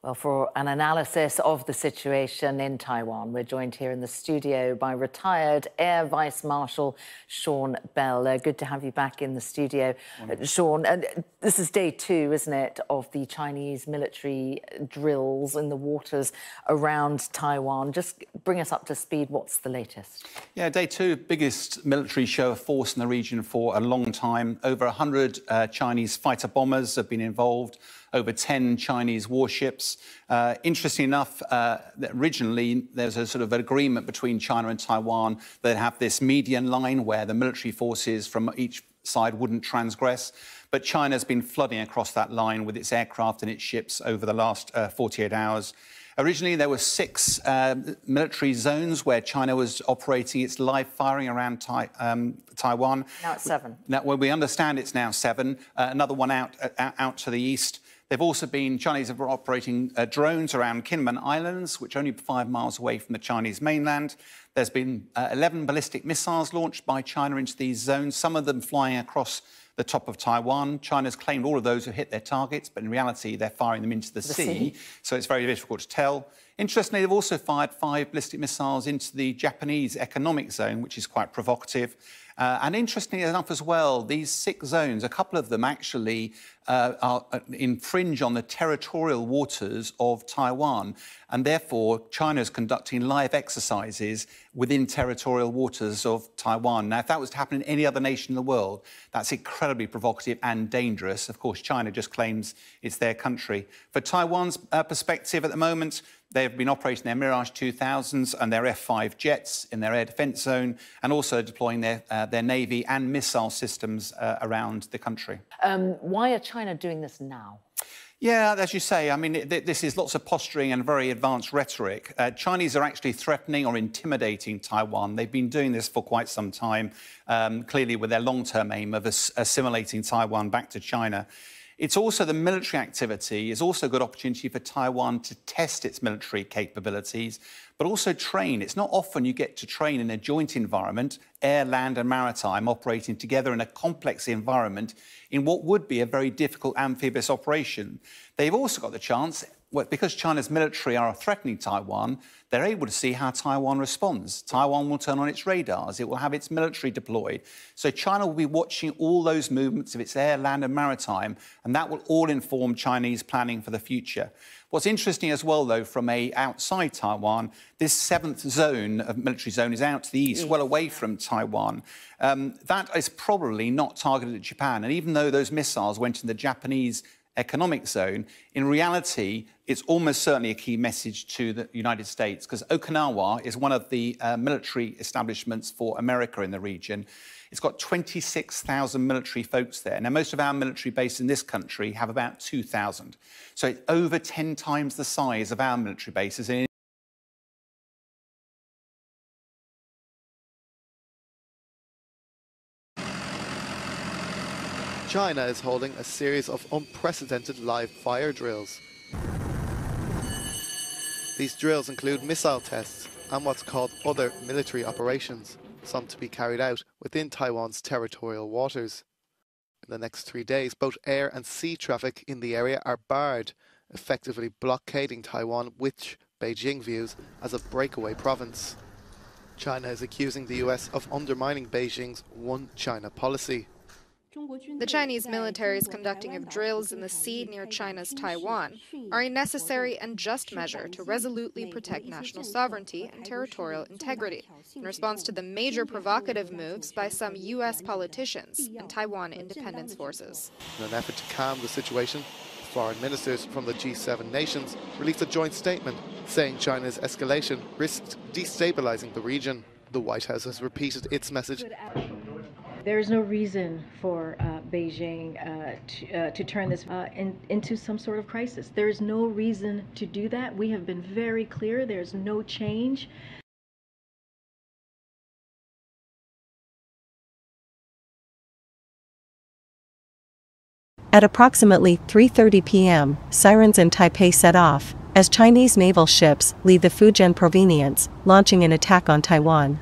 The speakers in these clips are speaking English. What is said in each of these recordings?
Well, for an analysis of the situation in Taiwan, we're joined here in the studio by retired Air Vice Marshal Sean Bell. Good to have you back in the studio, Sean. This is day 2, isn't it, of the Chinese military drills in the waters around Taiwan. Just bring us up to speed. What's the latest? Yeah, day 2, biggest military show of force in the region for a long time. Over 100 Chinese fighter bombers have been involved. Over 10 Chinese warships. Interesting enough, originally there's a sort of agreement between China and Taiwan that have this median line where the military forces from each side wouldn't transgress. But China's been flooding across that line with its aircraft and its ships over the last 48 hours. Originally, there were 6 military zones where China was operating its live firing around Taiwan. Now it's 7. Now, well, we understand it's now 7. Another one out to the east. They've also been, Chinese have been operating drones around Kinmen Islands, which are only 5 miles away from the Chinese mainland. There's been 11 ballistic missiles launched by China into these zones, some of them flying across the top of Taiwan. China's claimed all of those have hit their targets, but in reality, they're firing them into the sea, so it's very difficult to tell. Interestingly, they've also fired 5 ballistic missiles into the Japanese economic zone, which is quite provocative. And interestingly enough as well, these 6 zones, a couple of them actually infringe on the territorial waters of Taiwan. And therefore, China is conducting live exercises within territorial waters of Taiwan. Now, if that was to happen in any other nation in the world, that's incredibly provocative and dangerous. Of course, China just claims it's their country. For Taiwan's perspective at the moment, they've been operating their Mirage 2000s and their F-5 jets in their air defence zone, and also deploying their Navy and missile systems around the country. Why are China doing this now? Yeah, as you say, I mean, this is lots of posturing and very advanced rhetoric. Chinese are actually threatening or intimidating Taiwan. They've been doing this for quite some time, clearly with their long-term aim of assimilating Taiwan back to China. It's also the military activity is also a good opportunity for Taiwan to test its military capabilities, but also train. It's not often you get to train in a joint environment, air, land and maritime, operating together in a complex environment in what would be a very difficult amphibious operation. They've also got the chance, because China's military are threatening Taiwan, they're able to see how Taiwan responds. Taiwan will turn on its radars. It will have its military deployed. So China will be watching all those movements of its air, land and maritime, and that will all inform Chinese planning for the future. What's interesting as well, though, from outside Taiwan, this 7th zone of military zone is out to the east, well away from Taiwan. That is probably not targeted at Japan. And even though those missiles went in the Japanese economic zone, in reality, it's almost certainly a key message to the United States, because Okinawa is one of the military establishments for America in the region. It's got 26,000 military folks there. Now, most of our military bases in this country have about 2,000. So it's over 10 times the size of our military bases. China is holding a series of unprecedented live fire drills. These drills include missile tests and what's called other military operations, some to be carried out within Taiwan's territorial waters. In the next 3 days, both air and sea traffic in the area are barred, effectively blockading Taiwan, which Beijing views as a breakaway province. China is accusing the US of undermining Beijing's One China policy. The Chinese military's conducting of drills in the sea near China's Taiwan are a necessary and just measure to resolutely protect national sovereignty and territorial integrity in response to the major provocative moves by some U.S. politicians and Taiwan independence forces. In an effort to calm the situation, foreign ministers from the G7 nations released a joint statement saying China's escalation risked destabilizing the region. The White House has repeated its message. There is no reason for Beijing to turn this into some sort of crisis. There is no reason to do that. We have been very clear. There's no change. At approximately 3:30 p.m., sirens in Taipei set off as Chinese naval ships leave the Fujian province, launching an attack on Taiwan.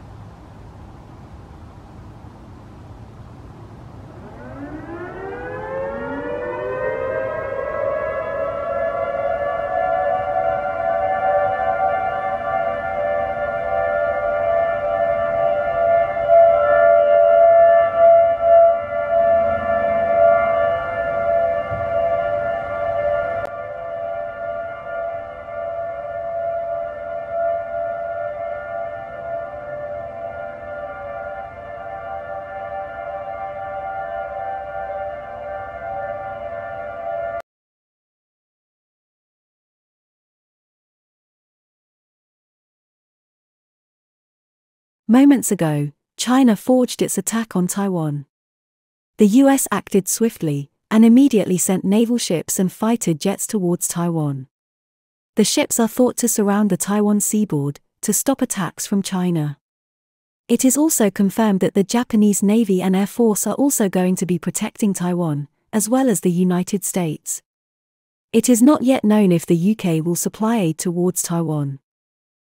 Moments ago, China forged its attack on Taiwan. The US acted swiftly and immediately sent naval ships and fighter jets towards Taiwan. The ships are thought to surround the Taiwan seaboard to stop attacks from China. It is also confirmed that the Japanese Navy and Air Force are also going to be protecting Taiwan, as well as the United States. It is not yet known if the UK will supply aid towards Taiwan.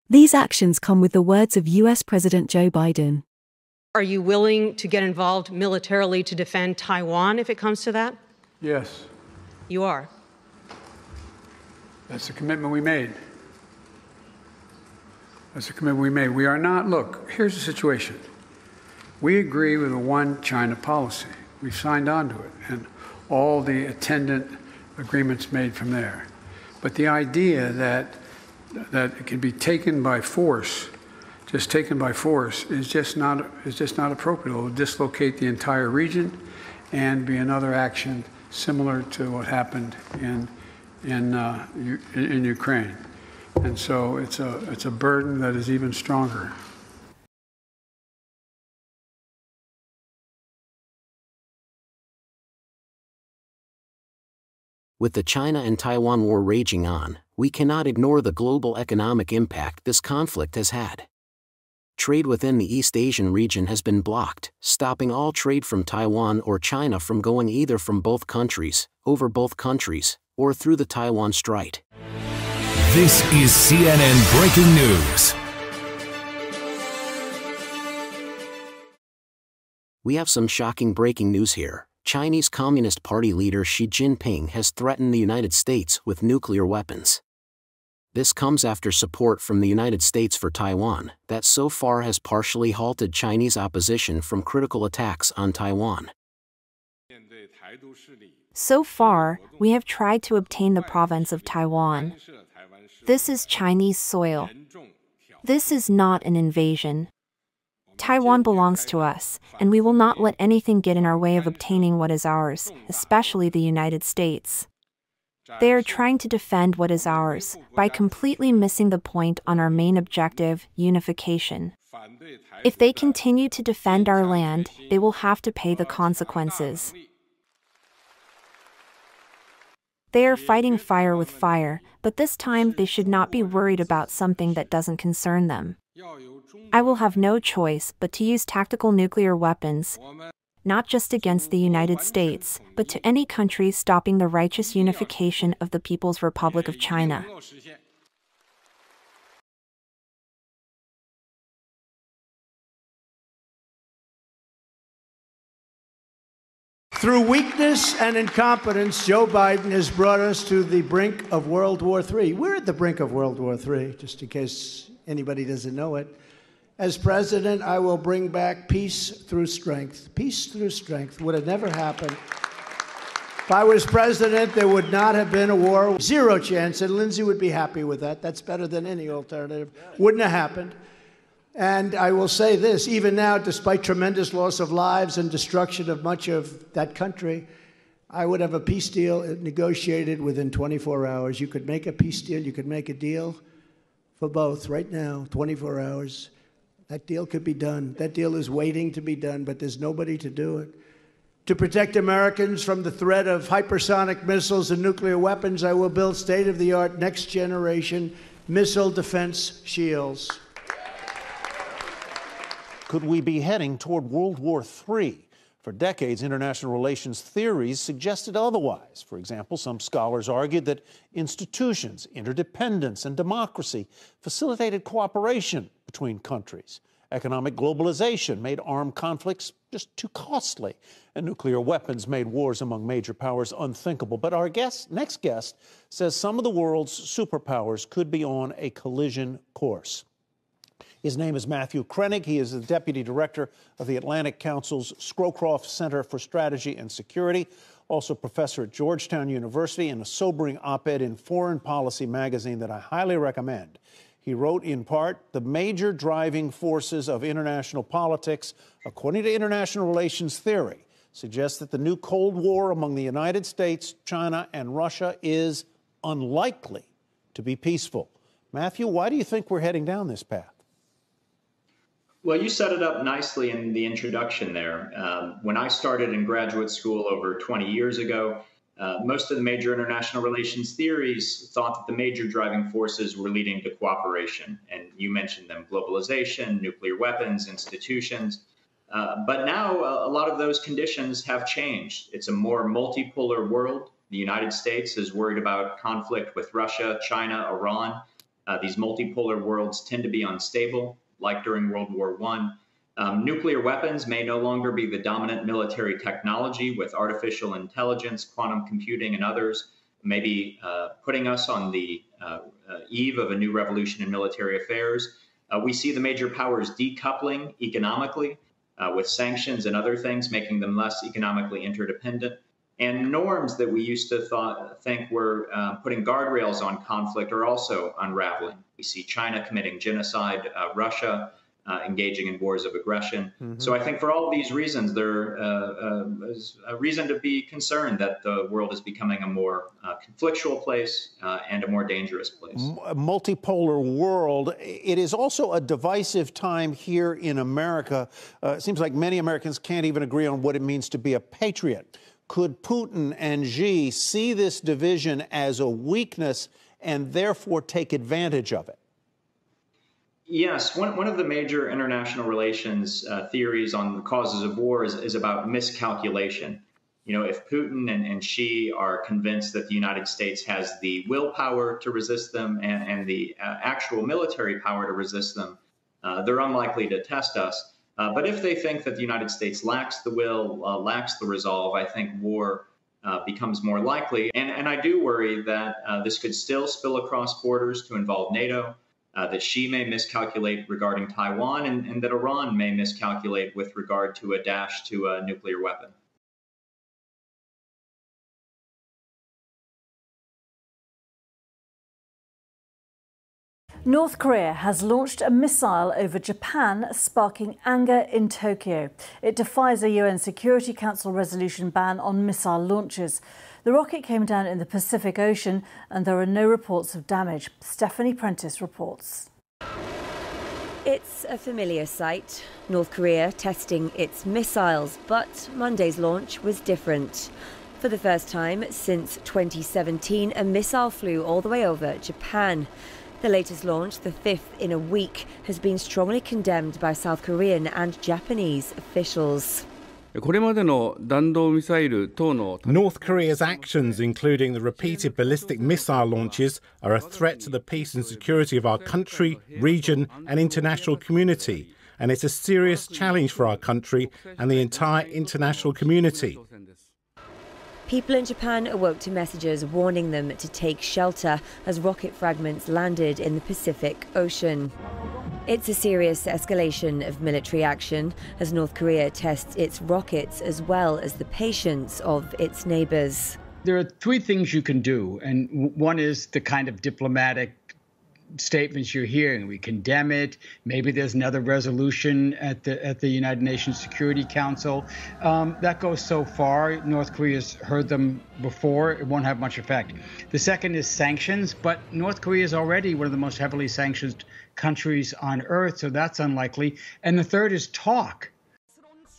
These actions come with the words of US President Joe Biden. Are you willing to get involved militarily to defend Taiwan if it comes to that? Yes. You are? That's the commitment we made. That's the commitment we made. We are not, look, here's the situation. We agree with a one China policy. We've signed on to it, and all the attendant agreements made from there. But the idea that it can be taken by force, just taken by force, is just not appropriate. It will dislocate the entire region and be another action similar to what happened in Ukraine. And so it's a burden that is even stronger. With the China and Taiwan war raging on, we cannot ignore the global economic impact this conflict has had. Trade within the East Asian region has been blocked, stopping all trade from Taiwan or China from going either from both countries, over both countries, or through the Taiwan Strait. This is CNN Breaking News. We have some shocking breaking news here. Chinese Communist Party leader Xi Jinping has threatened the United States with nuclear weapons. This comes after support from the United States for Taiwan, that so far has partially halted Chinese opposition from critical attacks on Taiwan. So far, we have tried to obtain the province of Taiwan. This is Chinese soil. This is not an invasion. Taiwan belongs to us, and we will not let anything get in our way of obtaining what is ours, especially the United States. They are trying to defend what is ours by completely missing the point on our main objective, unification. If they continue to defend our land, they will have to pay the consequences. They are fighting fire with fire, but this time they should not be worried about something that doesn't concern them. I will have no choice but to use tactical nuclear weapons, not just against the United States, but to any country stopping the righteous unification of the People's Republic of China. Through weakness and incompetence, Joe Biden has brought us to the brink of World War III. We're at the brink of World War III, just in case anybody doesn't know it. As president, I will bring back peace through strength. Peace through strength would have never happened. If I was president, there would not have been a war. Zero chance, and Lindsay would be happy with that. That's better than any alternative. Wouldn't have happened. And I will say this, even now, despite tremendous loss of lives and destruction of much of that country, I would have a peace deal negotiated within 24 hours. You could make a peace deal, you could make a deal for both right now, 24 hours. That deal could be done. That deal is waiting to be done, but there's nobody to do it. To protect Americans from the threat of hypersonic missiles and nuclear weapons, I will build state-of-the-art, next-generation missile defense shields. Could we be heading toward World War III? For decades, international relations theories suggested otherwise. For example, some scholars argued that institutions, interdependence, and democracy facilitated cooperation between countries. Economic globalization made armed conflicts just too costly, and nuclear weapons made wars among major powers unthinkable. But our next guest says some of the world's superpowers could be on a collision course. His name is Matthew Krenig. He is the Deputy Director of the Atlantic Council's Scrowcroft Center for Strategy and Security, also professor at Georgetown University, and a sobering op-ed in Foreign Policy magazine that I highly recommend. He wrote, in part, the major driving forces of international politics, according to international relations theory, suggest that the new Cold War among the United States, China, and Russia is unlikely to be peaceful. Matthew, why do you think we're heading down this path? Well, you set it up nicely in the introduction there. When I started in graduate school over 20 years ago, most of the major international relations theories thought that the major driving forces were leading to cooperation. And you mentioned them: globalization, nuclear weapons, institutions. But now a lot of those conditions have changed. It's a more multipolar world. The United States is worried about conflict with Russia, China, Iran. These multipolar worlds tend to be unstable, like during World War I. Nuclear weapons may no longer be the dominant military technology, with artificial intelligence, quantum computing, and others maybe putting us on the eve of a new revolution in military affairs. We see the major powers decoupling economically with sanctions and other things, making them less economically interdependent. And norms that we used to think were putting guardrails on conflict are also unraveling. We see China committing genocide, Russia engaging in wars of aggression. Mm-hmm. So I think for all of these reasons, there is a reason to be concerned that the world is becoming a more conflictual place and a more dangerous place. A multipolar world. It is also a divisive time here in America. It seems like many Americans can't even agree on what it means to be a patriot. Could Putin and Xi see this division as a weakness and therefore take advantage of it? Yes, one of the major international relations theories on the causes of war is about miscalculation. You know, if Putin and Xi are convinced that the United States has the willpower to resist them and the actual military power to resist them, they're unlikely to test us. But if they think that the United States lacks the will, lacks the resolve, I think war becomes more likely. And I do worry that this could still spill across borders to involve NATO, that Xi may miscalculate regarding Taiwan, and that Iran may miscalculate with regard to a dash to a nuclear weapon. North Korea has launched a missile over Japan, sparking anger in Tokyo. It defies a UN Security Council resolution ban on missile launches. The rocket came down in the Pacific Ocean and there are no reports of damage. Stephanie Prentice reports. It's a familiar sight. North Korea testing its missiles, but Monday's launch was different. For the first time since 2017, a missile flew all the way over Japan. The latest launch, the fifth in a week, has been strongly condemned by South Korean and Japanese officials. North Korea's actions, including the repeated ballistic missile launches, are a threat to the peace and security of our country, region and international community. And it's a serious challenge for our country and the entire international community. People in Japan awoke to messages warning them to take shelter as rocket fragments landed in the Pacific Ocean. It's a serious escalation of military action as North Korea tests its rockets as well as the patience of its neighbors. There are three things you can do, and one is the kind of diplomatic statements you're hearing. We condemn it. Maybe there's another resolution at the United Nations Security Council. That goes so far. North Korea's heard them before. It won't have much effect. The second is sanctions, but North Korea is already one of the most heavily sanctioned countries on earth, so that's unlikely. And the third is talk.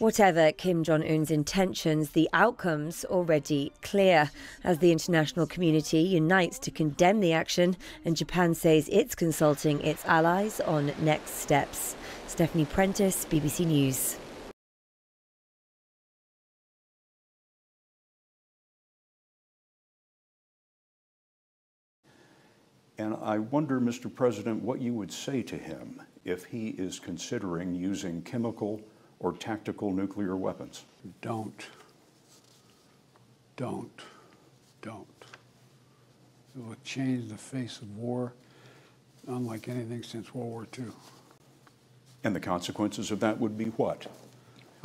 Whatever Kim Jong-un's intentions, the outcome's already clear. As the international community unites to condemn the action, and Japan says it's consulting its allies on next steps. Stephanie Prentice, BBC News. And I wonder, Mr. President, what you would say to him if he is considering using chemical or tactical nuclear weapons. Don't. It will change the face of war unlike anything since World War II. And the consequences of that would be what?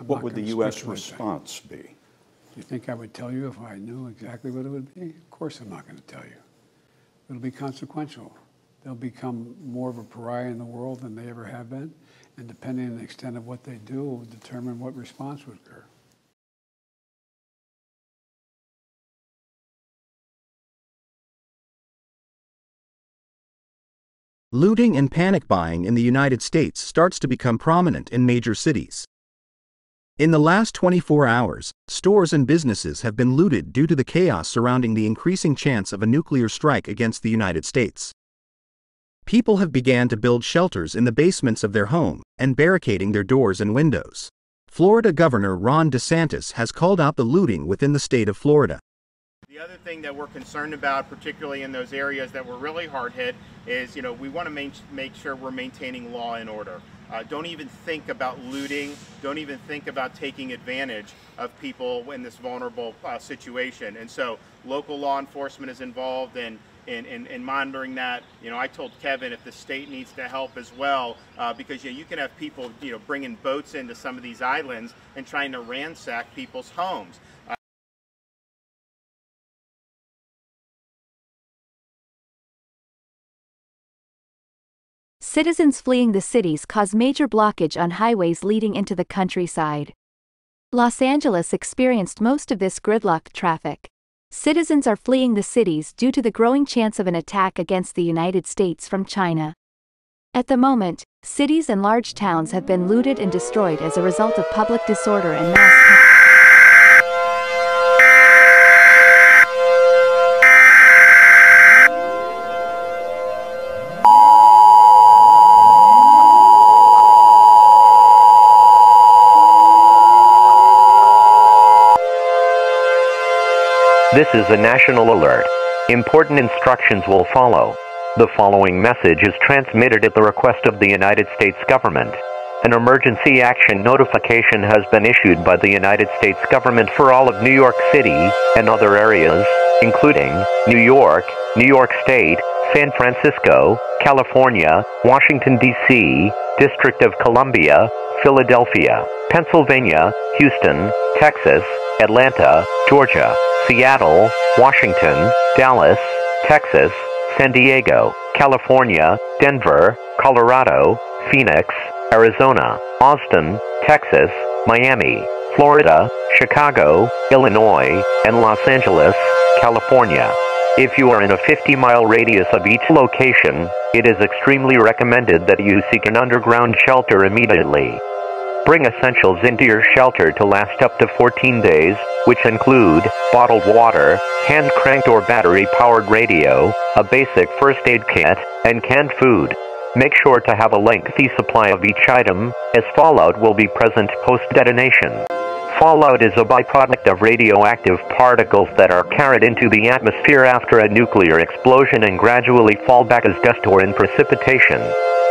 What would the U.S. response be? Do you think I would tell you if I knew exactly what it would be? Of course I'm not going to tell you. It'll be consequential. They'll become more of a pariah in the world than they ever have been. And depending on the extent of what they do, will determine what response would occur. Looting and panic buying in the United States starts to become prominent in major cities. In the last 24 hours, stores and businesses have been looted due to the chaos surrounding the increasing chance of a nuclear strike against the United States. People have begun to build shelters in the basements of their home and barricading their doors and windows. Florida Governor Ron DeSantis has called out the looting within the state of Florida. The other thing that we're concerned about, particularly in those areas that were really hard hit, is we want to make sure we're maintaining law and order. Don't even think about looting. Don't even think about taking advantage of people in this vulnerable situation. And so local law enforcement is involved in monitoring that. I told Kevin if the state needs to help as well, because you can have people bringing boats into some of these islands and trying to ransack people's homes. Citizens fleeing the cities cause major blockage on highways leading into the countryside. Los Angeles experienced most of this gridlocked traffic. Citizens are fleeing the cities due to the growing chance of an attack against the United States from China. At the moment, cities and large towns have been looted and destroyed as a result of public disorder and mass. This is a national alert. Important instructions will follow. The following message is transmitted at the request of the United States government. An emergency action notification has been issued by the United States government for all of New York City and other areas, including New York, New York State, San Francisco, California, Washington, D.C., District of Columbia, Philadelphia, Pennsylvania, Houston, Texas, Atlanta, Georgia, Seattle, Washington, Dallas, Texas, San Diego, California, Denver, Colorado, Phoenix, Arizona, Austin, Texas, Miami, Florida, Chicago, Illinois, and Los Angeles, California. If you are in a 50-mile radius of each location, it is extremely recommended that you seek an underground shelter immediately. Bring essentials into your shelter to last up to 14 days, which include bottled water, hand-cranked or battery-powered radio, a basic first aid kit, and canned food. Make sure to have a lengthy supply of each item, as fallout will be present post-detonation. Fallout is a byproduct of radioactive particles that are carried into the atmosphere after a nuclear explosion and gradually fall back as dust or in precipitation.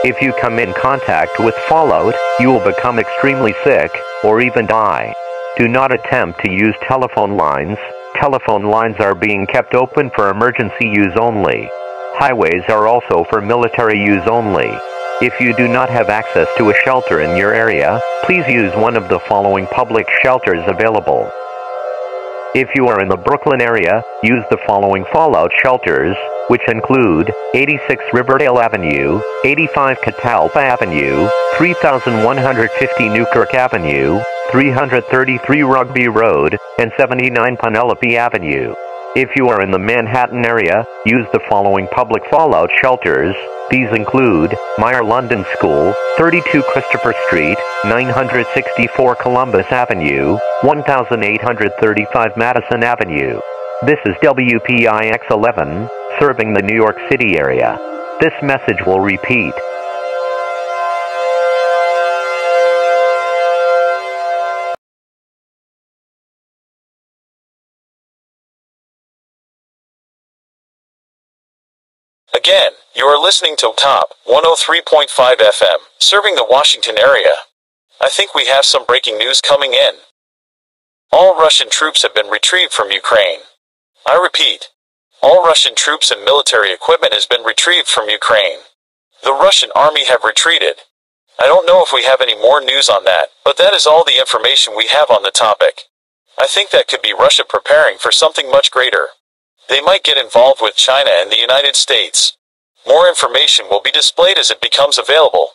If you come in contact with fallout, you will become extremely sick, or even die. Do not attempt to use telephone lines. Telephone lines are being kept open for emergency use only. Highways are also for military use only. If you do not have access to a shelter in your area, please use one of the following public shelters available. If you are in the Brooklyn area, use the following fallout shelters, which include 86 Riverdale Avenue, 85 Catalpa Avenue, 3150 Newkirk Avenue, 333 Rugby Road, and 79 Penelope Avenue. If you are in the Manhattan area, use the following public fallout shelters. These include Meyer London School, 32 Christopher Street, 964 Columbus Avenue, 1835 Madison Avenue. This is WPIX-11, serving the New York City area. This message will repeat. Again, you are listening to Top 103.5 FM, serving the Washington area. I think we have some breaking news coming in. All Russian troops have been retrieved from Ukraine. I repeat, all Russian troops and military equipment has been retrieved from Ukraine. The Russian army have retreated. I don't know if we have any more news on that, but that is all the information we have on the topic. I think that could be Russia preparing for something much greater. They might get involved with China and the United States. More information will be displayed as it becomes available.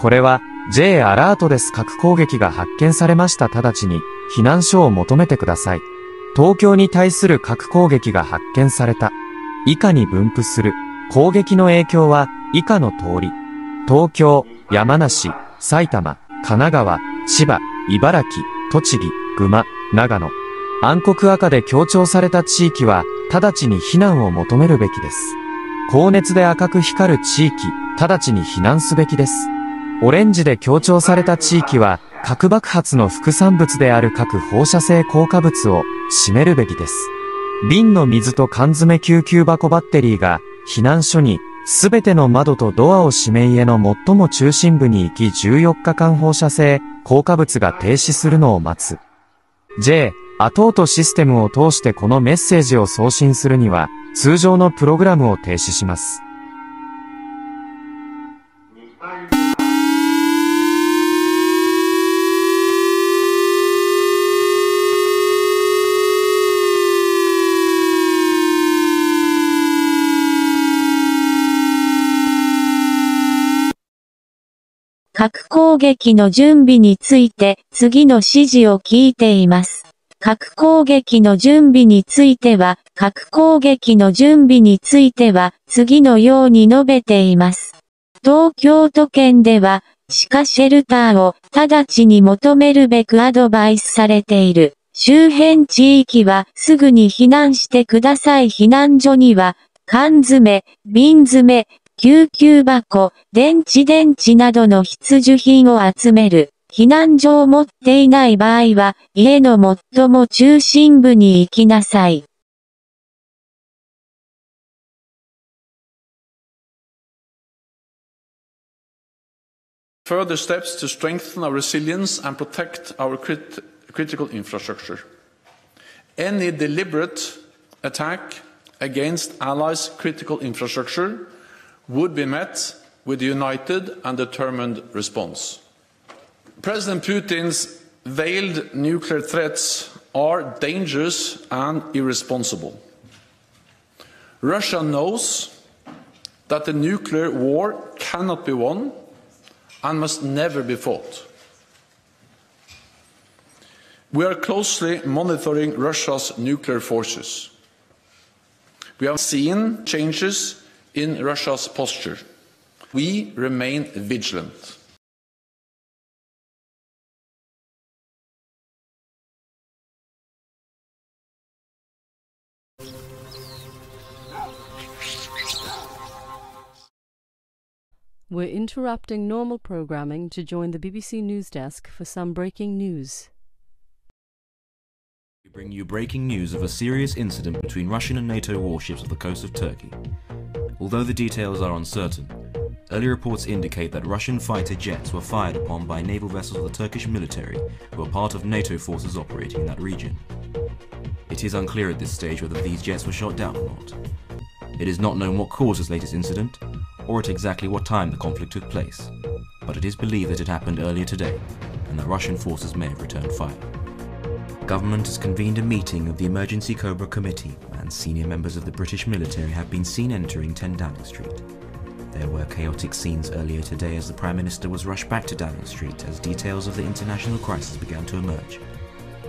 これは J アラートです。核攻撃が発見されました。直ちに避難所を求めてください。東京に対する核攻撃が発見された。以下に分布する攻撃の影響は以下の通り。東京、山梨、埼玉、神奈川、千葉、茨城、栃木、群馬、長野。暗黒赤で強調された地域は直ちに避難を求めるべきです。高熱で赤く光る地域、直ちに避難すべきです。オレンジで強調された地域は核爆発の副産物である核放射性硬化物を占めるべきです。瓶の水と缶詰救急箱バッテリーが避難所にすべての窓とドアを閉め家の最も中心部に行き14日間放射性硬化物が停止するのを待つ。J、アトートシステムを通してこのメッセージを送信するには通常のプログラムを停止します。核攻撃の準備について次の指示を聞いています。核攻撃の準備については、核攻撃の準備については次のように述べています。東京都圏では地下シェルターを直ちに求めるべくアドバイスされている。周辺地域はすぐに避難してください。避難所には缶詰、瓶詰、救急箱、電池などの必需品を集める。避難所を持っていない場合は、家の最も中心部に行きなさい。Further steps to strengthen our resilience and protect our critical infrastructure. Any deliberate attack against allies' critical infrastructure would be met with a united and determined response. President Putin's veiled nuclear threats are dangerous and irresponsible. Russia knows that the nuclear war cannot be won and must never be fought. We are closely monitoring Russia's nuclear forces. We have seen changes in Russia's posture. We remain vigilant. We're interrupting normal programming to join the BBC News Desk for some breaking news. We bring you breaking news of a serious incident between Russian and NATO warships off the coast of Turkey. Although the details are uncertain, early reports indicate that Russian fighter jets were fired upon by naval vessels of the Turkish military who are part of NATO forces operating in that region. It is unclear at this stage whether these jets were shot down or not. It is not known what caused this latest incident, or at exactly what time the conflict took place, but it is believed that it happened earlier today, and that Russian forces may have returned fire. Government has convened a meeting of the Emergency Cobra Committee, and senior members of the British military have been seen entering 10 Downing Street. There were chaotic scenes earlier today as the Prime Minister was rushed back to Downing Street as details of the international crisis began to emerge.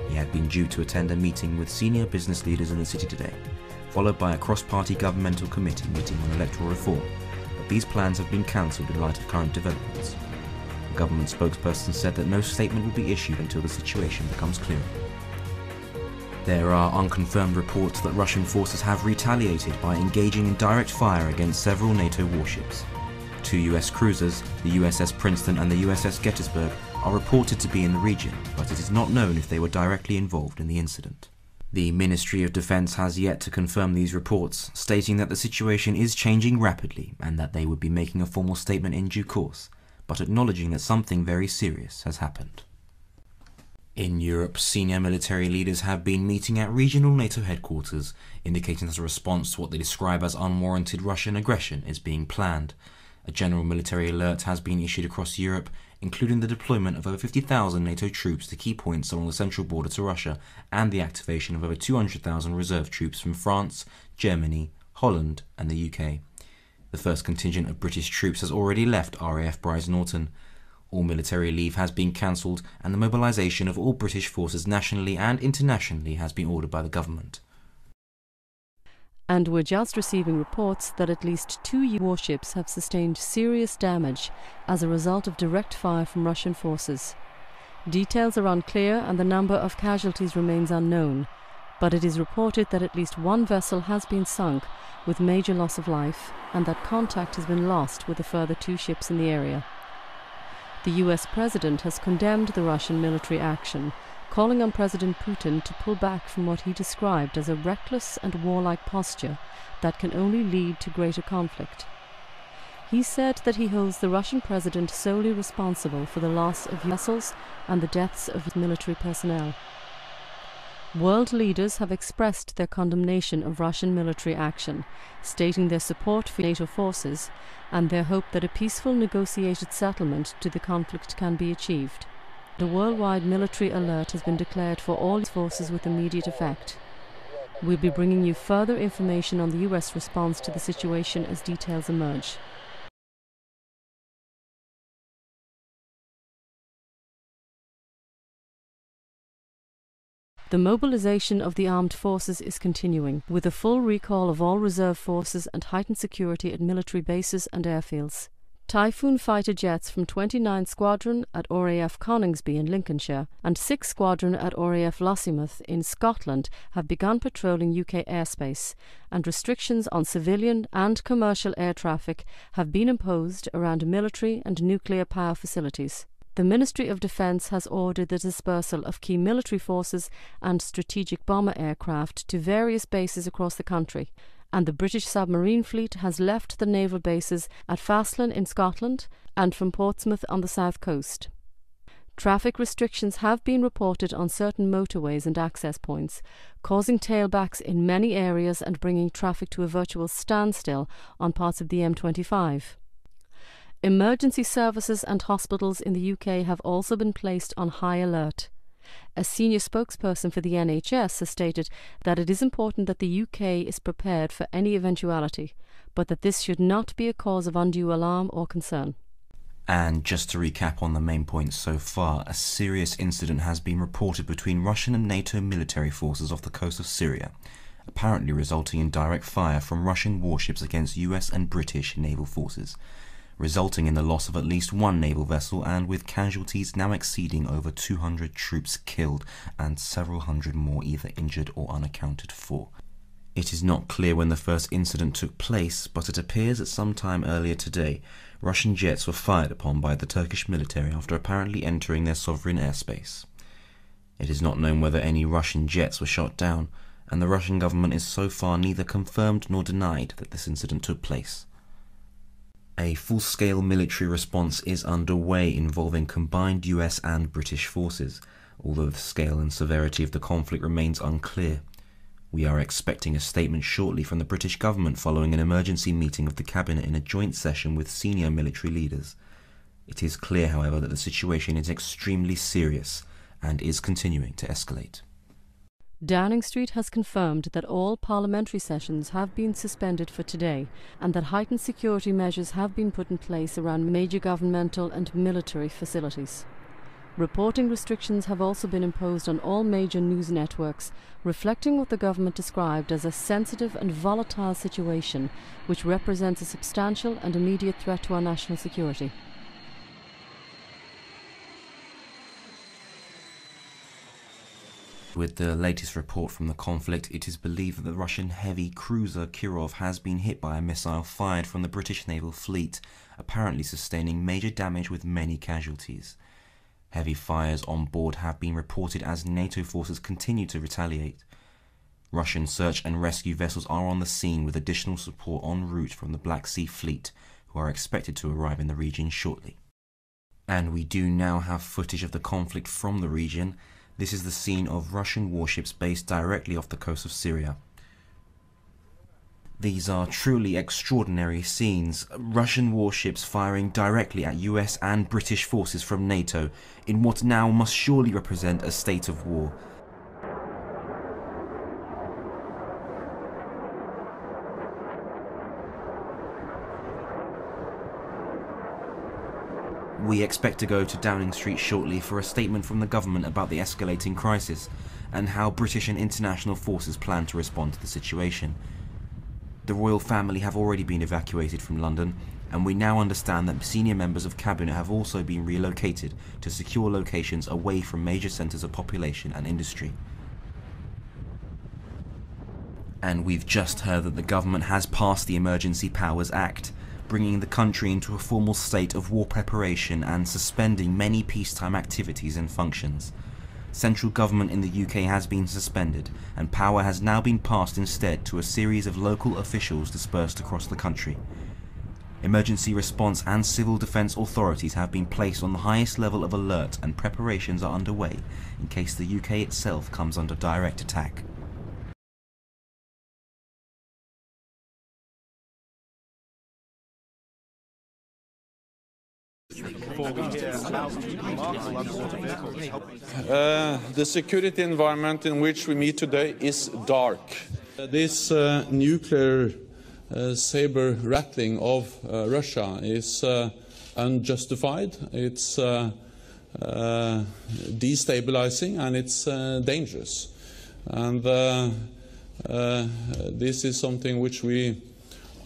He had been due to attend a meeting with senior business leaders in the city today, followed by a cross-party governmental committee meeting on electoral reform. These plans have been cancelled in light of current developments. The government spokesperson said that no statement will be issued until the situation becomes clearer. There are unconfirmed reports that Russian forces have retaliated by engaging in direct fire against several NATO warships. 2 US cruisers, the USS Princeton and the USS Gettysburg, are reported to be in the region, but it is not known if they were directly involved in the incident. The Ministry of Defence has yet to confirm these reports, stating that the situation is changing rapidly and that they would be making a formal statement in due course, but acknowledging that something very serious has happened. In Europe, senior military leaders have been meeting at regional NATO headquarters, indicating that a response to what they describe as unwarranted Russian aggression is being planned. A general military alert has been issued across Europe, including the deployment of over 50,000 NATO troops to key points along the central border to Russia and the activation of over 200,000 reserve troops from France, Germany, Holland and the UK. The first contingent of British troops has already left RAF Brize Norton. All military leave has been cancelled, and the mobilisation of all British forces nationally and internationally has been ordered by the government. And we're just receiving reports that at least 2 warships have sustained serious damage as a result of direct fire from Russian forces. Details are unclear and the number of casualties remains unknown, but it is reported that at least 1 vessel has been sunk with major loss of life and that contact has been lost with a further 2 ships in the area. The US president has condemned the Russian military action, calling on President Putin to pull back from what he described as a reckless and warlike posture that can only lead to greater conflict. He said that he holds the Russian president solely responsible for the loss of vessels and the deaths of military personnel. World leaders have expressed their condemnation of Russian military action, stating their support for NATO forces and their hope that a peaceful negotiated settlement to the conflict can be achieved. A worldwide military alert has been declared for all forces with immediate effect. We'll be bringing you further information on the US response to the situation as details emerge. The mobilization of the armed forces is continuing, with a full recall of all reserve forces and heightened security at military bases and airfields. Typhoon fighter jets from 29th Squadron at RAF Coningsby in Lincolnshire and 6th Squadron at RAF Lossiemouth in Scotland have begun patrolling UK airspace, and restrictions on civilian and commercial air traffic have been imposed around military and nuclear power facilities. The Ministry of Defence has ordered the dispersal of key military forces and strategic bomber aircraft to various bases across the country, and the British submarine fleet has left the naval bases at Faslane in Scotland and from Portsmouth on the south coast. Traffic restrictions have been reported on certain motorways and access points, causing tailbacks in many areas and bringing traffic to a virtual standstill on parts of the M25. Emergency services and hospitals in the UK have also been placed on high alert. A senior spokesperson for the NHS has stated that it is important that the UK is prepared for any eventuality, but that this should not be a cause of undue alarm or concern. And just to recap on the main points so far, a serious incident has been reported between Russian and NATO military forces off the coast of Syria, apparently resulting in direct fire from Russian warships against US and British naval forces, resulting in the loss of at least 1 naval vessel and with casualties now exceeding over 200 troops killed and several hundred more either injured or unaccounted for. It is not clear when the first incident took place, but it appears that sometime earlier today, Russian jets were fired upon by the Turkish military after apparently entering their sovereign airspace. It is not known whether any Russian jets were shot down, and the Russian government is so far neither confirmed nor denied that this incident took place. A full-scale military response is underway involving combined US and British forces, although the scale and severity of the conflict remains unclear. We are expecting a statement shortly from the British government following an emergency meeting of the cabinet in a joint session with senior military leaders. It is clear, however, that the situation is extremely serious and is continuing to escalate. Downing Street has confirmed that all parliamentary sessions have been suspended for today and that heightened security measures have been put in place around major governmental and military facilities. Reporting restrictions have also been imposed on all major news networks, reflecting what the government described as a sensitive and volatile situation which represents a substantial and immediate threat to our national security. With the latest report from the conflict, it is believed that the Russian heavy cruiser Kirov has been hit by a missile fired from the British naval fleet, apparently sustaining major damage with many casualties. Heavy fires on board have been reported as NATO forces continue to retaliate. Russian search and rescue vessels are on the scene with additional support en route from the Black Sea Fleet, who are expected to arrive in the region shortly. And we do now have footage of the conflict from the region. This is the scene of Russian warships based directly off the coast of Syria. These are truly extraordinary scenes. Russian warships firing directly at US and British forces from NATO in what now must surely represent a state of war. We expect to go to Downing Street shortly for a statement from the government about the escalating crisis and how British and international forces plan to respond to the situation. The royal family have already been evacuated from London, and we now understand that senior members of cabinet have also been relocated to secure locations away from major centres of population and industry. And we've just heard that the government has passed the Emergency Powers Act, bringing the country into a formal state of war preparation and suspending many peacetime activities and functions. Central government in the UK has been suspended, and power has now been passed instead to a series of local officials dispersed across the country. Emergency response and civil defence authorities have been placed on the highest level of alert, and preparations are underway in case the UK itself comes under direct attack. The security environment in which we meet today is dark. This nuclear saber rattling of Russia is unjustified, it's destabilizing, and it's dangerous. And this is something which we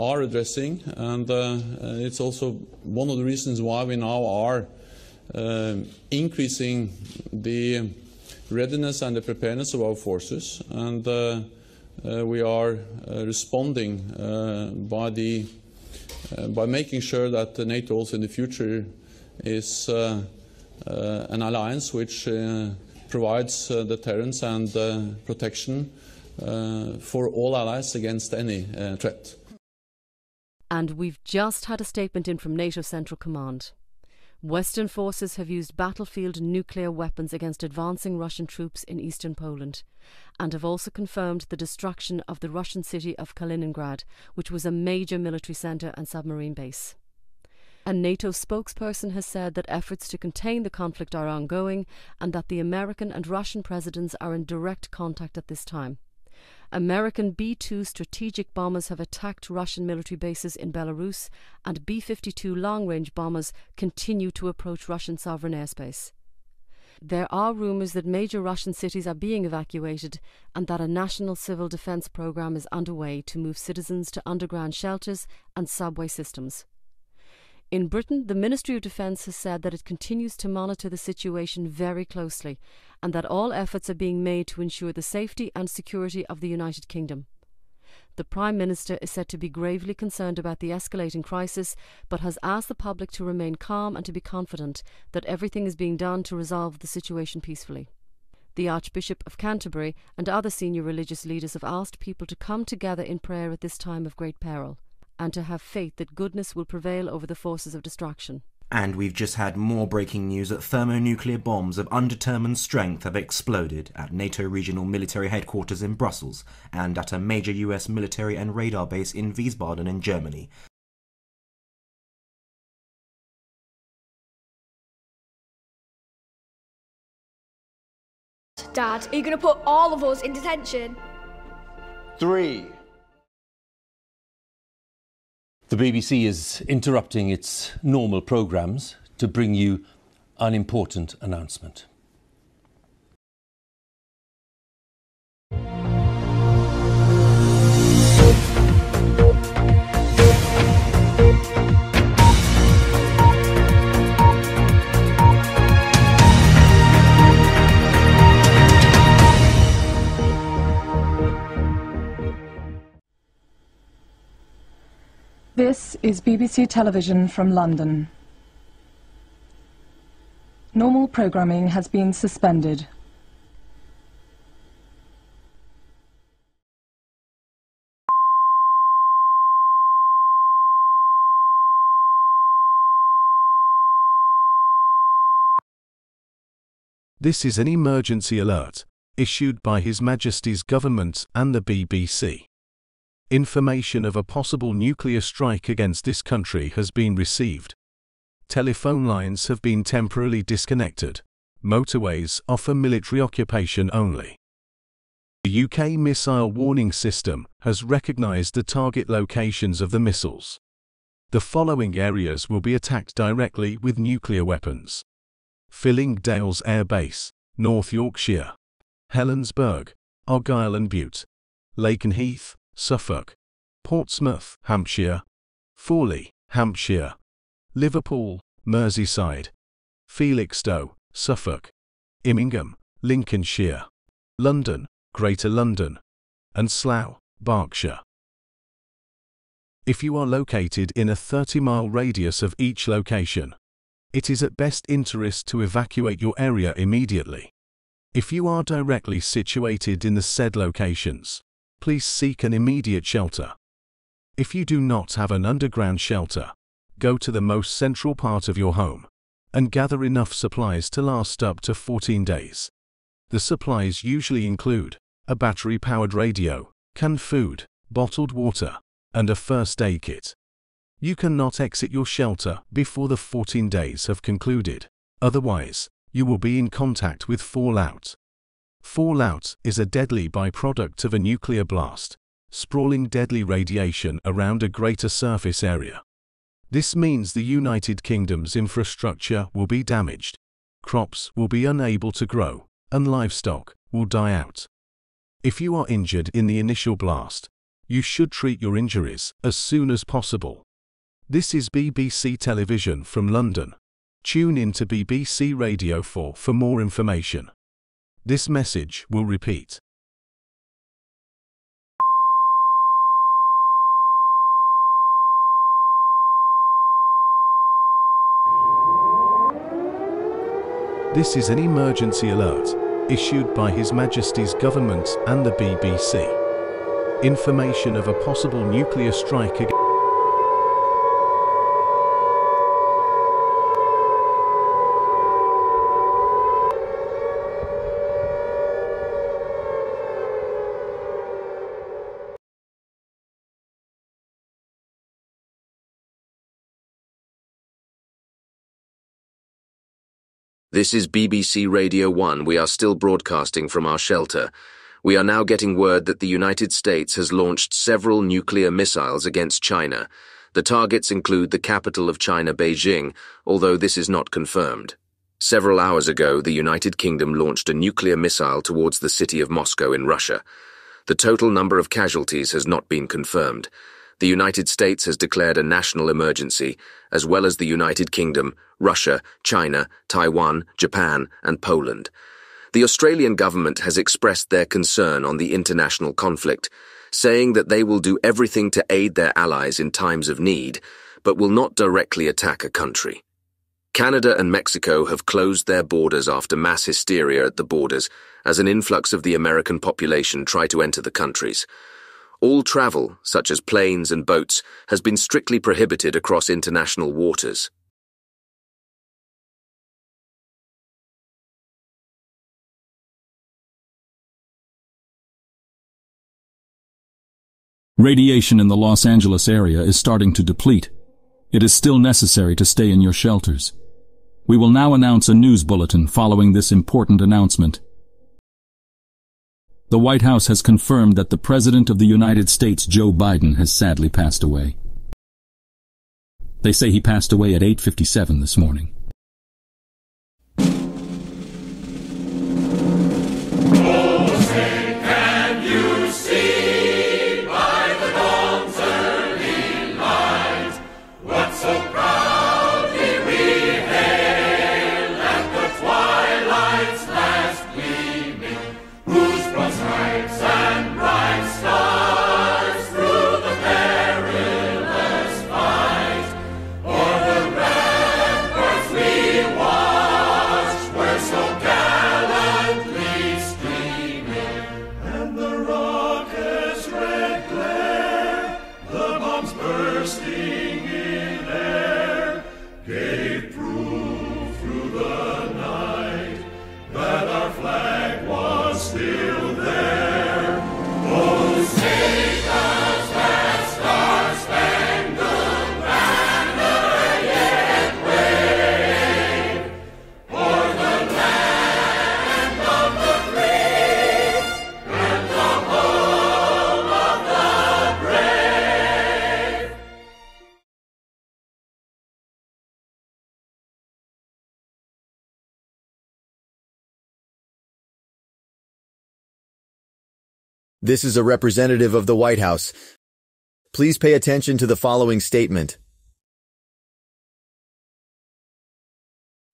are addressing, and it's also one of the reasons why we now are increasing the readiness and the preparedness of our forces, and we are responding by making sure that NATO also in the future is an alliance which provides deterrence and protection for all allies against any threat. And we've just had a statement in from NATO Central Command. Western forces have used battlefield nuclear weapons against advancing Russian troops in eastern Poland, and have also confirmed the destruction of the Russian city of Kaliningrad, which was a major military centre and submarine base. A NATO spokesperson has said that efforts to contain the conflict are ongoing, and that the American and Russian presidents are in direct contact at this time. American B-2 strategic bombers have attacked Russian military bases in Belarus, and B-52 long-range bombers continue to approach Russian sovereign airspace. There are rumours that major Russian cities are being evacuated, and that a national civil defence programme is underway to move citizens to underground shelters and subway systems. In Britain, the Ministry of Defence has said that it continues to monitor the situation very closely, and that all efforts are being made to ensure the safety and security of the United Kingdom. The Prime Minister is said to be gravely concerned about the escalating crisis, but has asked the public to remain calm and to be confident that everything is being done to resolve the situation peacefully. The Archbishop of Canterbury and other senior religious leaders have asked people to come together in prayer at this time of great peril, and to have faith that goodness will prevail over the forces of destruction. And we've just had more breaking news that thermonuclear bombs of undetermined strength have exploded at NATO regional military headquarters in Brussels and at a major US military and radar base in Wiesbaden in Germany. Dad, are you going to put all of us in detention? 3. The BBC is interrupting its normal programmes to bring you an important announcement. This is BBC Television from London. Normal programming has been suspended. This is an emergency alert, issued by His Majesty's Government and the BBC. Information of a possible nuclear strike against this country has been received. Telephone lines have been temporarily disconnected. Motorways are for military occupation only. The UK missile warning system has recognised the target locations of the missiles. The following areas will be attacked directly with nuclear weapons: Fillingdales Air Base, North Yorkshire; Helensburgh, Argyll and Bute; Lakenheath, Suffolk; Portsmouth, Hampshire; Fawley, Hampshire; Liverpool, Merseyside; Felixstowe, Suffolk; Immingham, Lincolnshire; London, Greater London; and Slough, Berkshire. If you are located in a 30-mile radius of each location, it is at best interest to evacuate your area immediately. If you are directly situated in the said locations, please seek an immediate shelter. If you do not have an underground shelter, go to the most central part of your home and gather enough supplies to last up to 14 days. The supplies usually include a battery-powered radio, canned food, bottled water, and a first aid kit. You cannot exit your shelter before the 14 days have concluded. Otherwise, you will be in contact with fallout. Fallout is a deadly byproduct of a nuclear blast, sprawling deadly radiation around a greater surface area. This means the United Kingdom's infrastructure will be damaged, crops will be unable to grow, and livestock will die out. If you are injured in the initial blast, you should treat your injuries as soon as possible. This is BBC Television from London. Tune in to BBC Radio 4 for more information. This message will repeat. This is an emergency alert issued by His Majesty's Government and the BBC. Information of a possible nuclear strike against This is BBC Radio 1. We are still broadcasting from our shelter. We are now getting word that the United States has launched several nuclear missiles against China. The targets include the capital of China, Beijing, although this is not confirmed. Several hours ago, the United Kingdom launched a nuclear missile towards the city of Moscow in Russia. The total number of casualties has not been confirmed. The United States has declared a national emergency, as well as the United Kingdom, Russia, China, Taiwan, Japan, and Poland. The Australian government has expressed their concern on the international conflict, saying that they will do everything to aid their allies in times of need, but will not directly attack a country. Canada and Mexico have closed their borders after mass hysteria at the borders as an influx of the American population try to enter the countries. All travel, such as planes and boats, has been strictly prohibited across international waters. Radiation in the Los Angeles area is starting to deplete. It is still necessary to stay in your shelters. We will now announce a news bulletin following this important announcement. The White House has confirmed that the President of the United States, Joe Biden, has sadly passed away. They say he passed away at 8:57 this morning. This is a representative of the White House. Please pay attention to the following statement.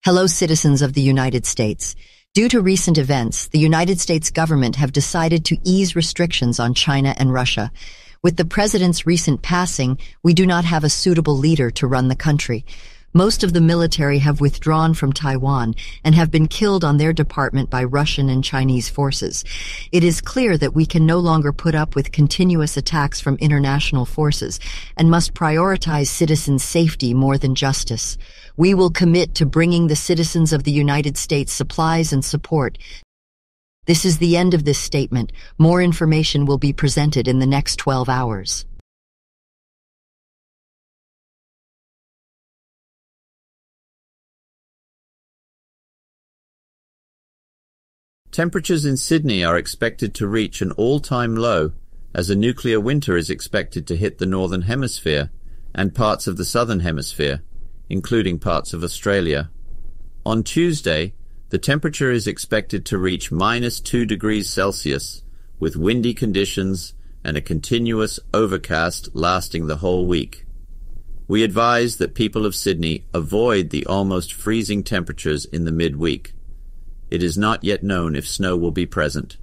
Hello, citizens of the United States. Due to recent events, the United States government have decided to ease restrictions on China and Russia. With the president's recent passing, we do not have a suitable leader to run the country. Most of the military have withdrawn from Taiwan and have been killed on their department by Russian and Chinese forces. It is clear that we can no longer put up with continuous attacks from international forces and must prioritize citizens' safety more than justice. We will commit to bringing the citizens of the United States supplies and support. This is the end of this statement. More information will be presented in the next 12 hours. Temperatures in Sydney are expected to reach an all-time low as a nuclear winter is expected to hit the Northern Hemisphere and parts of the Southern Hemisphere, including parts of Australia. On Tuesday, the temperature is expected to reach -2 degrees Celsius, with windy conditions and a continuous overcast lasting the whole week. We advise that people of Sydney avoid the almost freezing temperatures in the midweek. It is not yet known if snow will be present.